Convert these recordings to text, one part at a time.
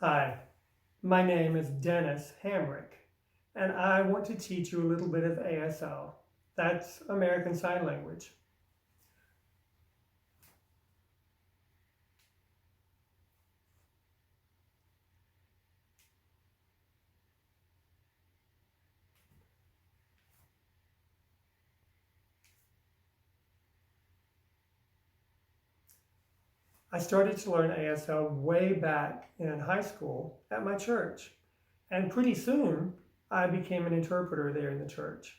Hi, my name is Dennis Hamrick, and I want to teach you a little bit of ASL. That's American Sign Language. I started to learn ASL way back in high school at my church, and pretty soon I became an interpreter there in the church.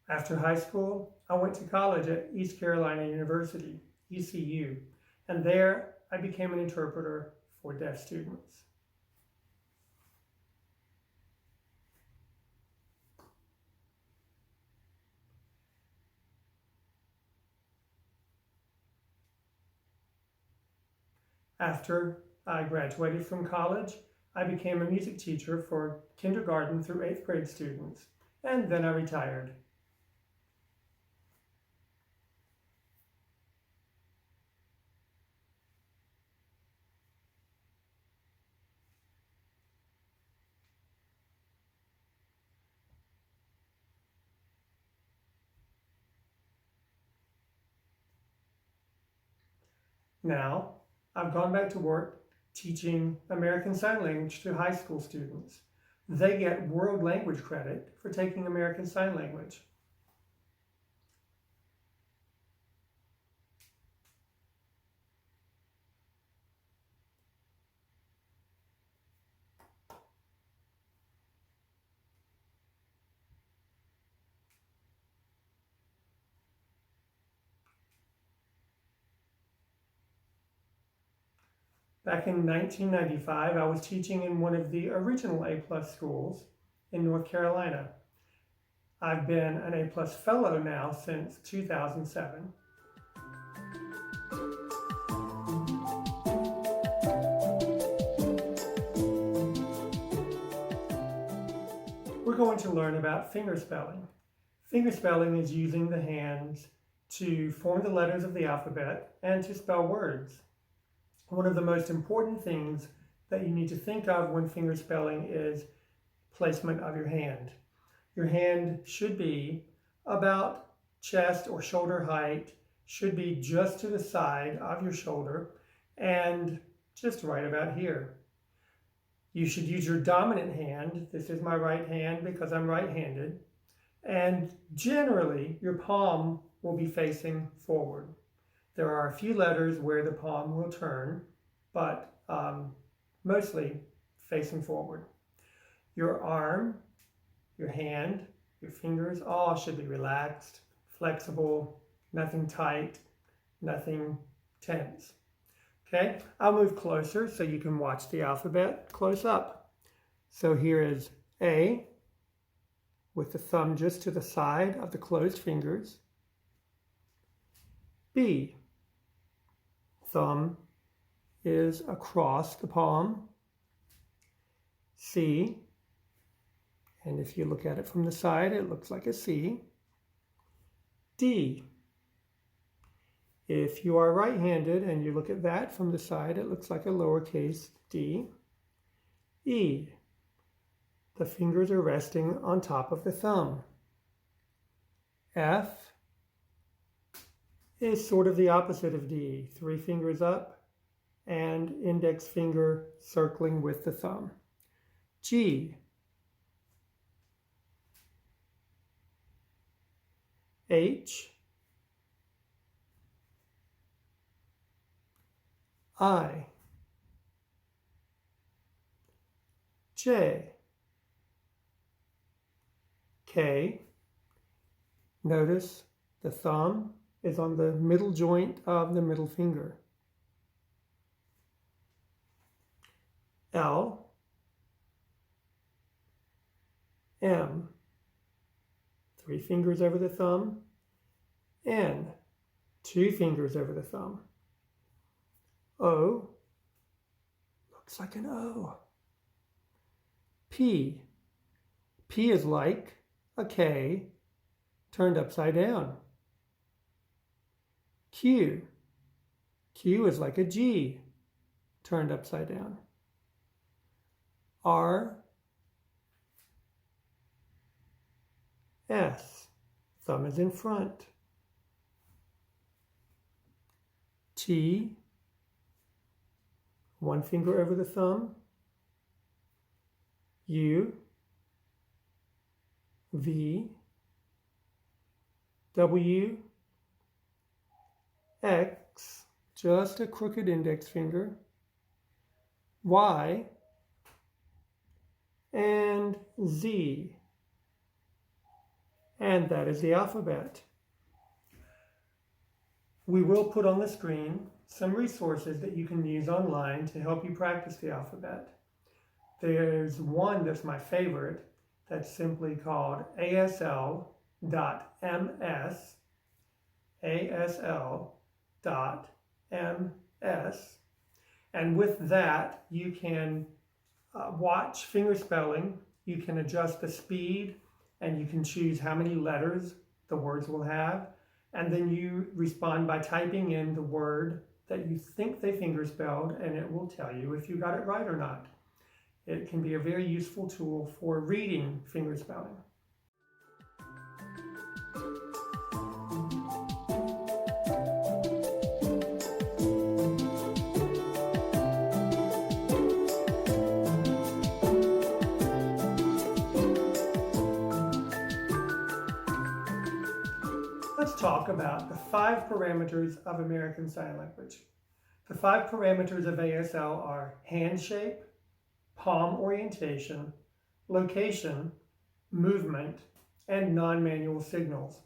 After high school, I went to college at East Carolina University, ECU, and there I became an interpreter for deaf students. After I graduated from college, I became a music teacher for kindergarten through 8th grade students, and then I retired. Now, I've gone back to work teaching American Sign Language to high school students. They get world language credit for taking American Sign Language. Back in 1995, I was teaching in one of the original A-plus schools in North Carolina. I've been an A-plus fellow now since 2007. We're going to learn about fingerspelling. Fingerspelling is using the hands to form the letters of the alphabet and to spell words. One of the most important things that you need to think of when fingerspelling is placement of your hand. Your hand should be about chest or shoulder height, should be just to the side of your shoulder, and just right about here. You should use your dominant hand. This is my right hand because I'm right-handed. And generally, your palm will be facing forward. There are a few letters where the palm will turn, but mostly facing forward. Your arm, your hand, your fingers, all should be relaxed, flexible, nothing tight, nothing tense. Okay, I'll move closer so you can watch the alphabet close up. So here is A, with the thumb just to the side of the closed fingers. B, thumb is across the palm. C, and if you look at it from the side, it looks like a C. D, if you are right-handed and you look at that from the side, it looks like a lowercase d. E, the fingers are resting on top of the thumb. F is sort of the opposite of D, 3 fingers up and index finger circling with the thumb. G, H, I, J, K. Notice the thumb is on the middle joint of the middle finger. L, M, 3 fingers over the thumb, N, 2 fingers over the thumb. O, Looks like an O. P. P is like a K turned upside down. Q. Q is like a G turned upside down. R. S. Thumb is in front. T. One finger over the thumb. U. V. W. X. Just a crooked index finger. Y. And Z. And that is the alphabet. We will put on the screen some resources that you can use online to help you practice the alphabet. There's one that's my favorite that's simply called ASL.ms, ASL.ms, and with that you can watch fingerspelling, you can adjust the speed, and you can choose how many letters the words will have, and then you respond by typing in the word that you think they fingerspelled, and it will tell you if you got it right or not. It can be a very useful tool for reading fingerspelling. Let's talk about the 5 parameters of American Sign Language. The 5 parameters of ASL are hand shape, palm orientation, location, movement, and non-manual signals.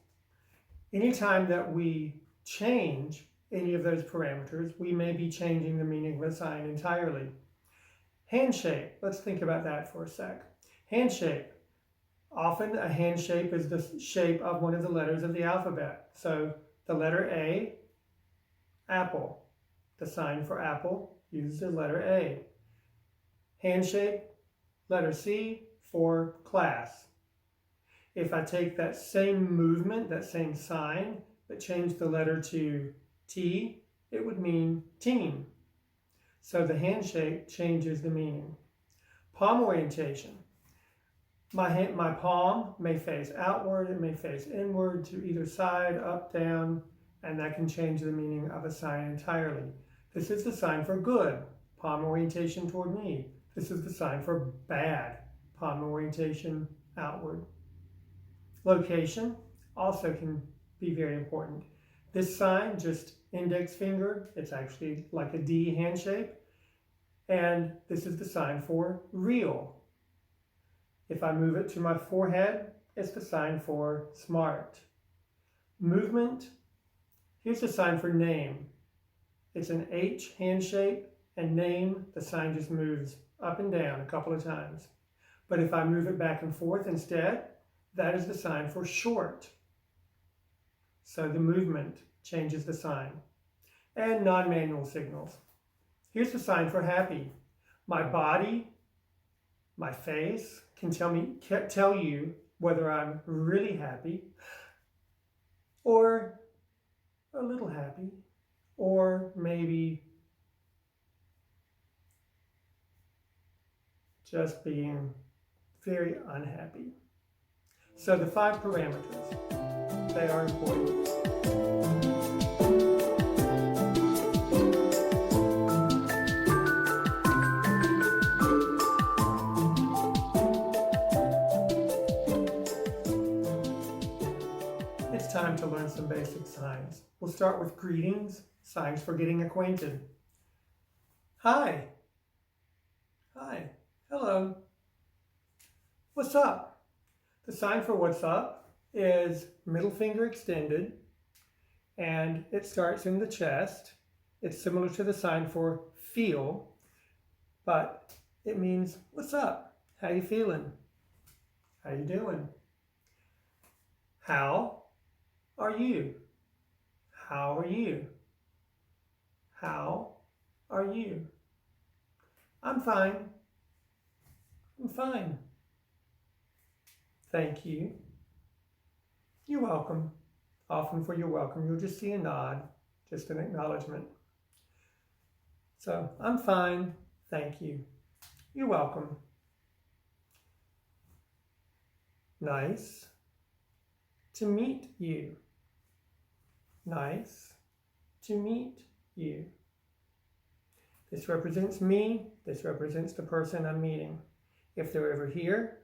Anytime that we change any of those parameters, we may be changing the meaning of a sign entirely. Hand shape, let's think about that for a sec. Hand shape. Often a hand shape is the shape of one of the letters of the alphabet. So the letter A, apple. The sign for apple uses the letter A. Hand shape, letter C for class. If I take that same movement, that same sign, but change the letter to T, it would mean team. So the hand shape changes the meaning. Palm orientation. My palm may face outward, it may face inward, to either side, up, down, and that can change the meaning of a sign entirely. This is the sign for good, palm orientation toward me. This is the sign for bad, palm orientation outward. Location also can be very important. This sign, just index finger, it's actually like a D hand shape, and this is the sign for real. If I move it to my forehead, it's the sign for smart. Movement, here's the sign for name. It's an H hand shape, and name, the sign just moves up and down a couple of times. But if I move it back and forth instead, that is the sign for short. So the movement changes the sign. And non-manual signals. Here's the sign for happy. My body, my face can tell you whether I'm really happy or a little happy or maybe just being very unhappy. So the 5 parameters, they are important. It's time to learn some basic signs. We'll start with greetings, signs for getting acquainted. Hi. Hi. Hello. What's up? The sign for what's up is middle finger extended, and it starts in the chest. It's similar to the sign for feel, but it means what's up? How you feeling? How you doing? How are you? How are you? How are you? I'm fine. I'm fine. Thank you. You're welcome. Often for you're welcome, you'll just see a nod, just an acknowledgement. So, I'm fine. Thank you. You're welcome. Nice to meet you. Nice to meet you. This represents me. This represents the person I'm meeting. If they're over here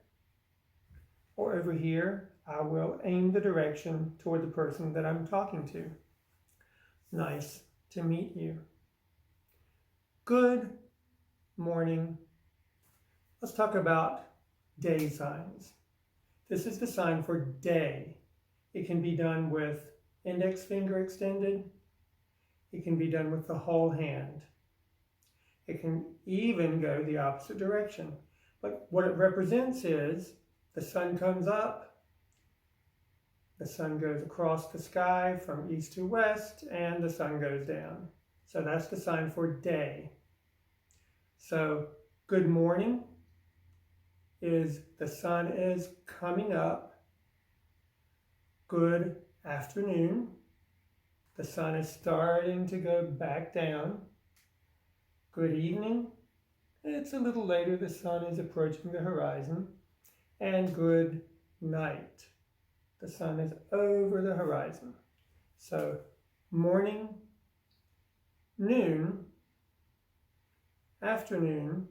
or over here, I will aim the direction toward the person that I'm talking to. Nice to meet you. Good morning. Let's talk about day signs. This is the sign for day. It can be done with index finger extended. It can be done with the whole hand. It can even go the opposite direction. But what it represents is the sun comes up, the sun goes across the sky from east to west, and the sun goes down. So that's the sign for day. So good morning is the sun is coming up. Good afternoon, the sun is starting to go back down. Good evening, it's a little later, the sun is approaching the horizon. And good night, the sun is over the horizon. So morning, noon, afternoon,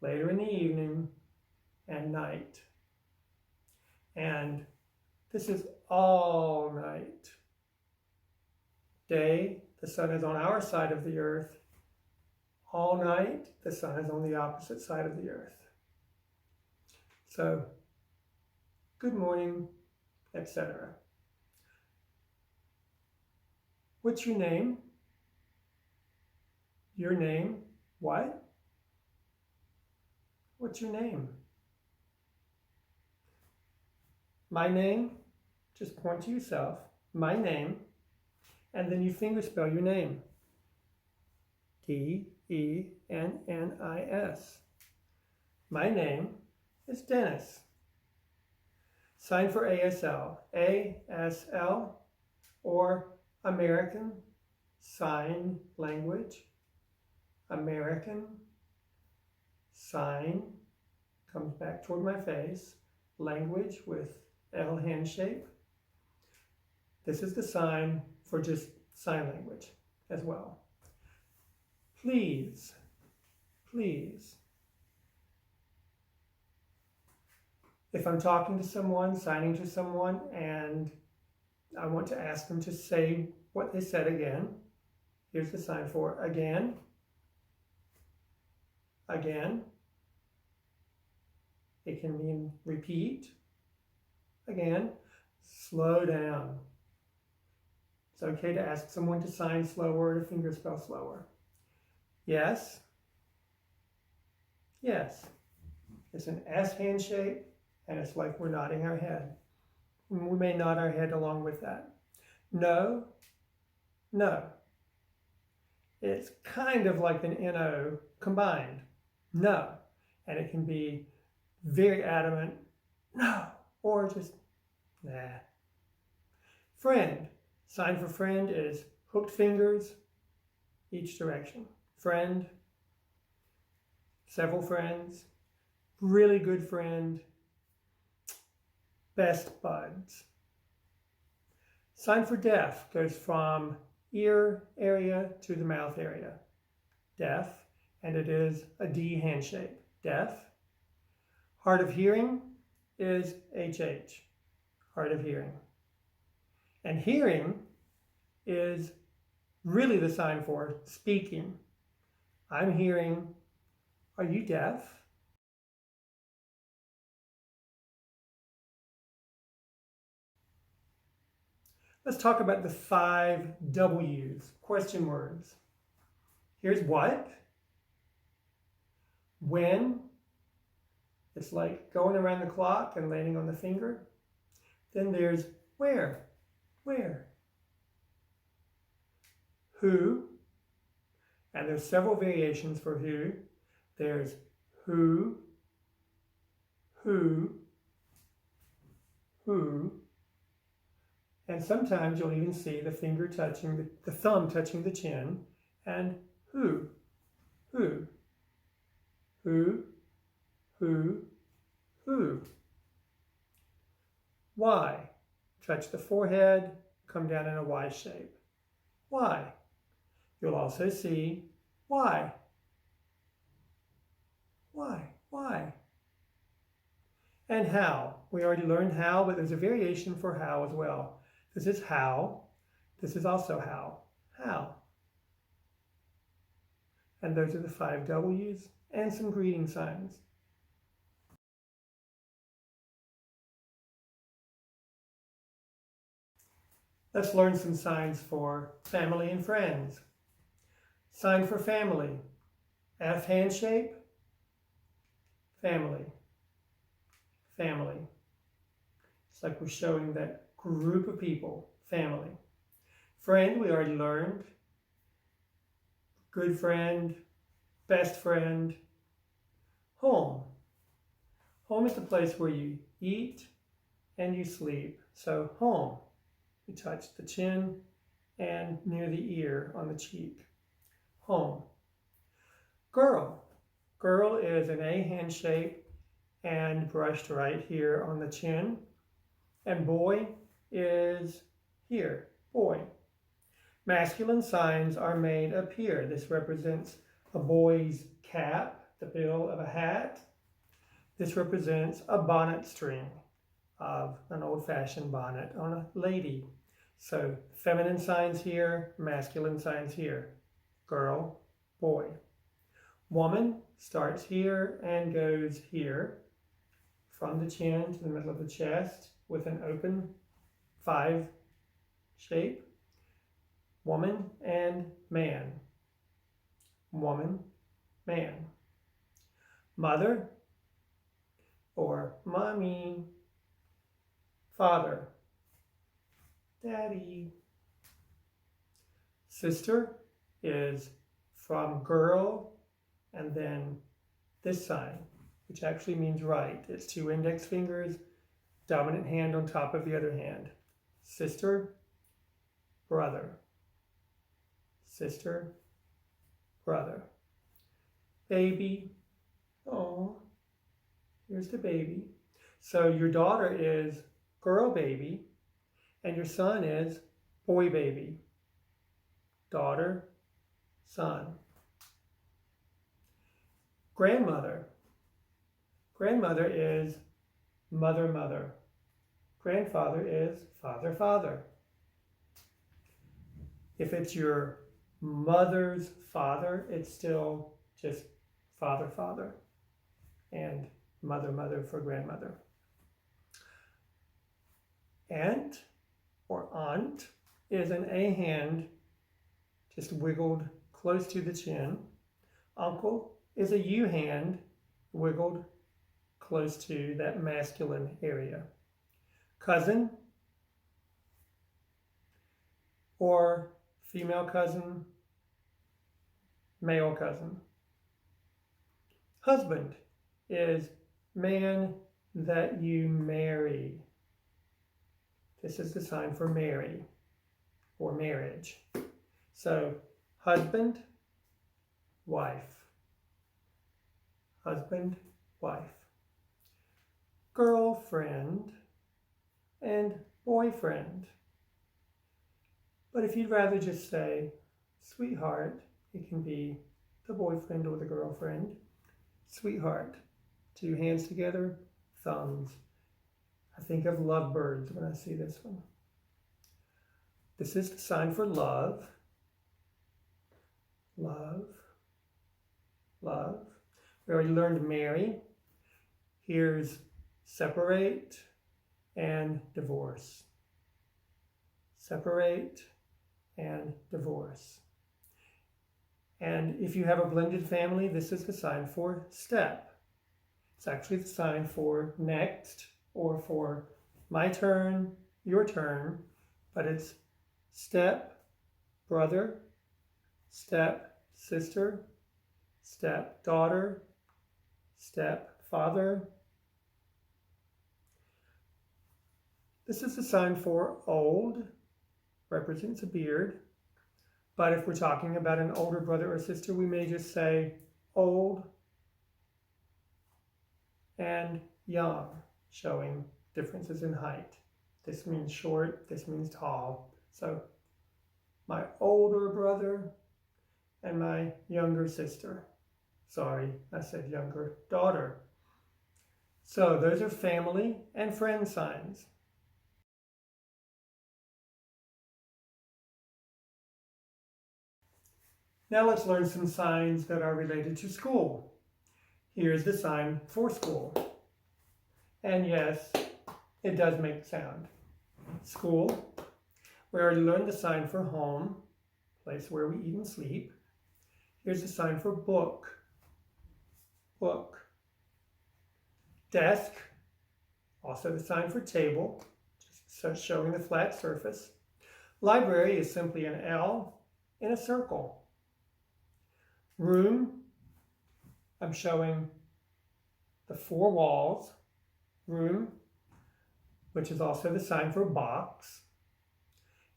later in the evening, and night. And this is all night. Day, the sun is on our side of the earth. All night, the sun is on the opposite side of the earth. So, good morning, etc. What's your name? Your name? What? What's your name? My name? Just point to yourself. My name. And then you fingerspell your name. D-E-N-N-I-S. My name is Dennis. Sign for ASL. ASL, or American Sign Language. American Sign comes back toward my face. Language with L hand shape. This is the sign for just sign language as well. Please, please. If I'm talking to someone, signing to someone, and I want to ask them to say what they said again, here's the sign for again, again. It can mean repeat, again, slow down. It's okay to ask someone to sign slower or to fingerspell slower. Yes, yes. It's an S hand shape, and it's like we're nodding our head. And we may nod our head along with that. No, no. It's kind of like an N-O combined. No. And it can be very adamant, no, or just, nah. Friend. Sign for friend is hooked fingers each direction. Friend, several friends, really good friend, best buds. Sign for deaf goes from ear area to the mouth area. Deaf, and it is a D hand shape. Deaf. Hard of hearing is HH. Hard of hearing. And hearing is really the sign for speaking. I'm hearing. Are you deaf? Let's talk about the 5 W's, question words. Here's what. When. It's like going around the clock and landing on the finger. Then there's where. Where? Who. And there's several variations for who. There's who, who, who, and sometimes you'll even see the finger touching, the thumb touching the chin, and who, who, who, who, who. Why? Touch the forehead, come down in a Y shape. Why? You'll also see why. Why? And how. We already learned how, but there's a variation for how as well. This is how. This is also how. How. And those are the 5 W's and some greeting signs. Let's learn some signs for family and friends. Sign for family. F hand shape. Family. Family. It's like we're showing that group of people. Family. Friend, we already learned. Good friend. Best friend. Home. Home is the place where you eat and you sleep. So home. We touch the chin and near the ear on the cheek. Home. Girl. Girl is an A hand shape and brushed right here on the chin. And boy is here. Boy. Masculine signs are made up here. This represents a boy's cap, the bill of a hat. This represents a bonnet string of an old-fashioned bonnet on a lady. So feminine signs here, masculine signs here. Girl, boy. Woman starts here and goes here from the chin to the middle of the chest with an open 5 shape. Woman and man. Woman, man. Mother or mommy. Father, daddy. Sister is from girl and then this sign, which actually means right. It's 2 index fingers, dominant hand on top of the other hand. Sister, brother. Sister, brother. Baby. Oh, here's the baby. So your daughter is girl baby, and your son is boy baby. Daughter, son. Grandmother. Grandmother is mother, mother. Grandfather is father, father. If it's your mother's father, it's still just father, father, and mother, mother for grandmother. Aunt or aunt is an A hand, just wiggled close to the chin. Uncle is a U hand, wiggled close to that masculine area. Cousin or female cousin, male cousin. Husband is man that you marry. This is the sign for marry or marriage. So husband, wife. Husband, wife. Girlfriend and boyfriend. But if you'd rather just say sweetheart, it can be the boyfriend or the girlfriend. Sweetheart. 2 hands together, thumbs. I think of lovebirds when I see this one. This is the sign for love. Love. Love. We already learned marry. Here's separate and divorce. Separate and divorce. And if you have a blended family, this is the sign for step. It's actually the sign for next, or for my turn, your turn, but it's step, brother, step, sister, stepdaughter, stepfather. This is the sign for old, represents a beard. But if we're talking about an older brother or sister, we may just say old and young, showing differences in height. This means short, this means tall. So my older brother and my younger sister. Sorry, I said younger daughter. So those are family and friend signs. Now let's learn some signs that are related to school. Here's the sign for school. And yes, it does make sound. School. We already learned the sign for home, place where we eat and sleep. Here's the sign for book. Book. Desk. Also the sign for table, just showing the flat surface. Library is simply an L in a circle. Room, I'm showing the four walls. Room, which is also the sign for box.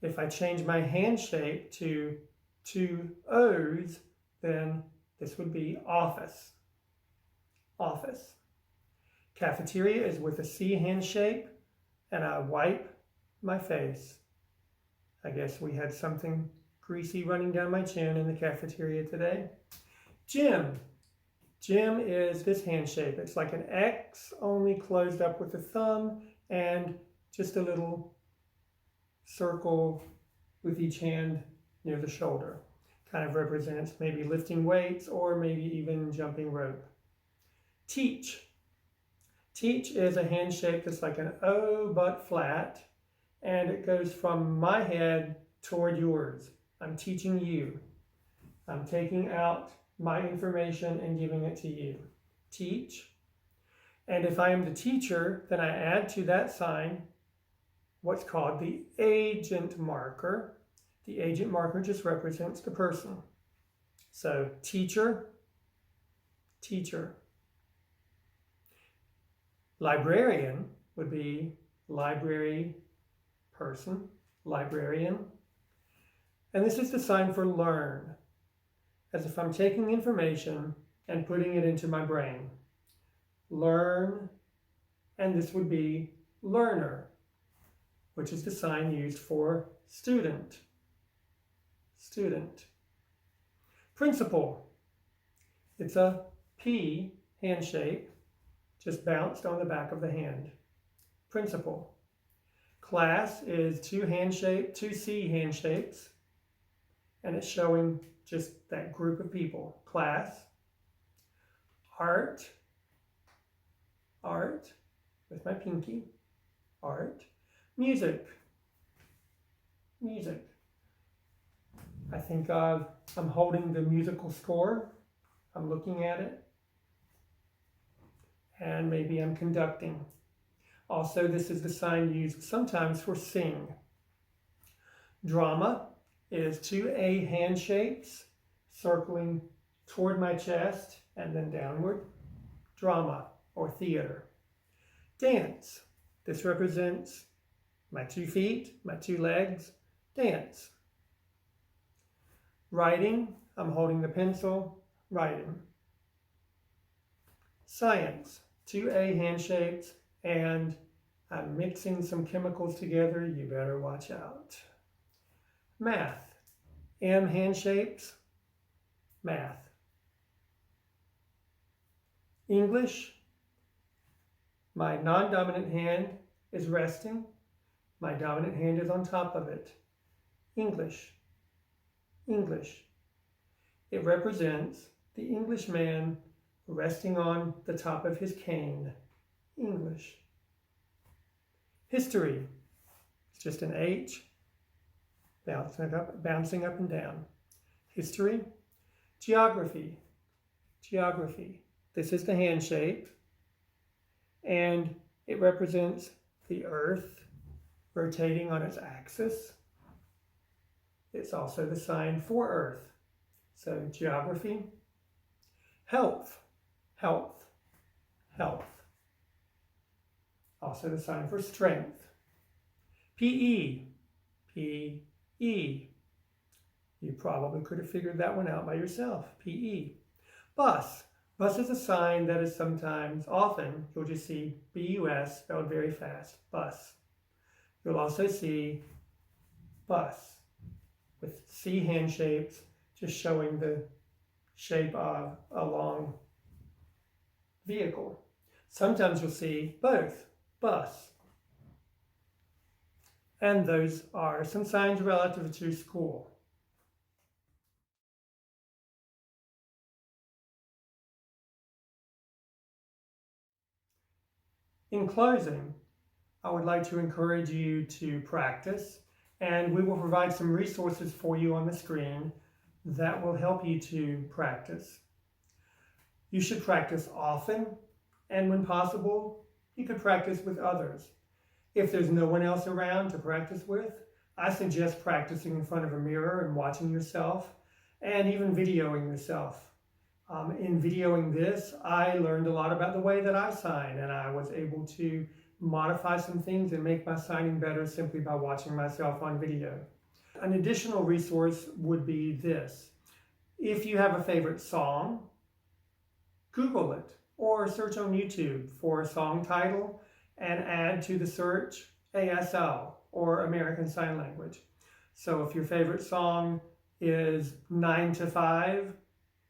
If I change my hand shape to two O's, then this would be office. Office. Cafeteria is with a C hand shape, and I wipe my face. I guess we had something greasy running down my chin in the cafeteria today. Gym. Gym is this hand shape. It's like an X, only closed up with a thumb and just a little circle with each hand near the shoulder. Kind of represents maybe lifting weights or maybe even jumping rope. Teach. Teach is a hand shape that's like an O but flat, and it goes from my head toward yours. I'm teaching you. I'm taking out my information and giving it to you. Teach. And if I am the teacher, then I add to that sign what's called the agent marker. The agent marker just represents the person. So teacher, teacher. Librarian would be library person, librarian. And this is the sign for learn, as if I'm taking information and putting it into my brain. Learn, and this would be learner, which is the sign used for student. Student. Principal. It's a P hand shape, just bounced on the back of the hand. Principal. Class is two C hand shapes, and it's showing just that group of people. Class. Art. Art, with my pinky. Art. Music. Music. I think I'm holding the musical score. I'm looking at it. And maybe I'm conducting. Also, this is the sign used sometimes for sing. Drama is two A hand shapes circling toward my chest and then downward. Drama or theater. Dance. This represents my 2 feet, my 2 legs. Dance. Writing. I'm holding the pencil. Writing. Science. 2 A hand shapes, and I'm mixing some chemicals together. You better watch out. Math. M hand shapes. Math. English. My non-dominant hand is resting. My dominant hand is on top of it. English. English. It represents the Englishman resting on the top of his cane. English. History. It's just an H, bouncing up and down. History. Geography. Geography. This is the hand shape, and it represents the Earth rotating on its axis. It's also the sign for Earth. So geography, health, health, health. Also the sign for strength. PE, P-E. You probably could have figured that one out by yourself, PE. Bus. Bus is a sign that is sometimes, often, you'll just see B-U-S spelled very fast, bus. You'll also see bus with C hand shapes, just showing the shape of a long vehicle. Sometimes you'll see both, bus. And those are some signs relative to school. In closing, I would like to encourage you to practice, and we will provide some resources for you on the screen that will help you to practice. You should practice often, and when possible, you could practice with others. If there's no one else around to practice with, I suggest practicing in front of a mirror and watching yourself, and even videoing yourself. In videoing this, I learned a lot about the way that I sign, and I was able to modify some things and make my signing better simply by watching myself on video. An additional resource would be this. If you have a favorite song, Google it or search on YouTube for a song title and add to the search ASL or American Sign Language. So if your favorite song is 9 to 5,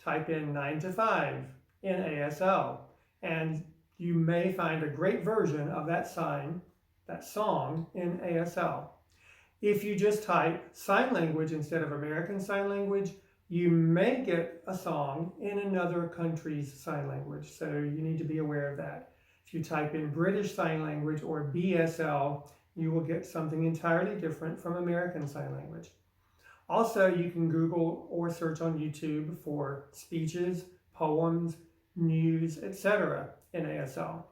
type in 9 to 5 in ASL, and you may find a great version of that sign, that song, in ASL. If you just type sign language instead of American Sign Language, you may get a song in another country's sign language, so you need to be aware of that. If you type in British Sign Language or BSL, you will get something entirely different from American Sign Language. Also, you can Google or search on YouTube for speeches, poems, news, etc. in ASL.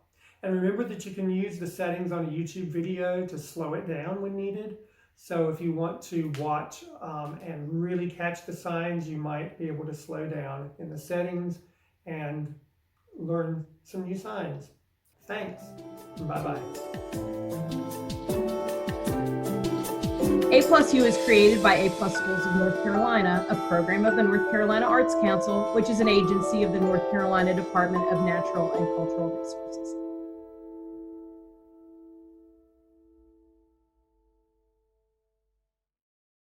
And remember that you can use the settings on a YouTube video to slow it down when needed. So if you want to watch and really catch the signs, you might be able to slow down in the settings and learn some new signs. Thanks. Bye-bye. A+U is created by A+ Schools of North Carolina, a program of the North Carolina Arts Council, which is an agency of the North Carolina Department of Natural and Cultural Resources.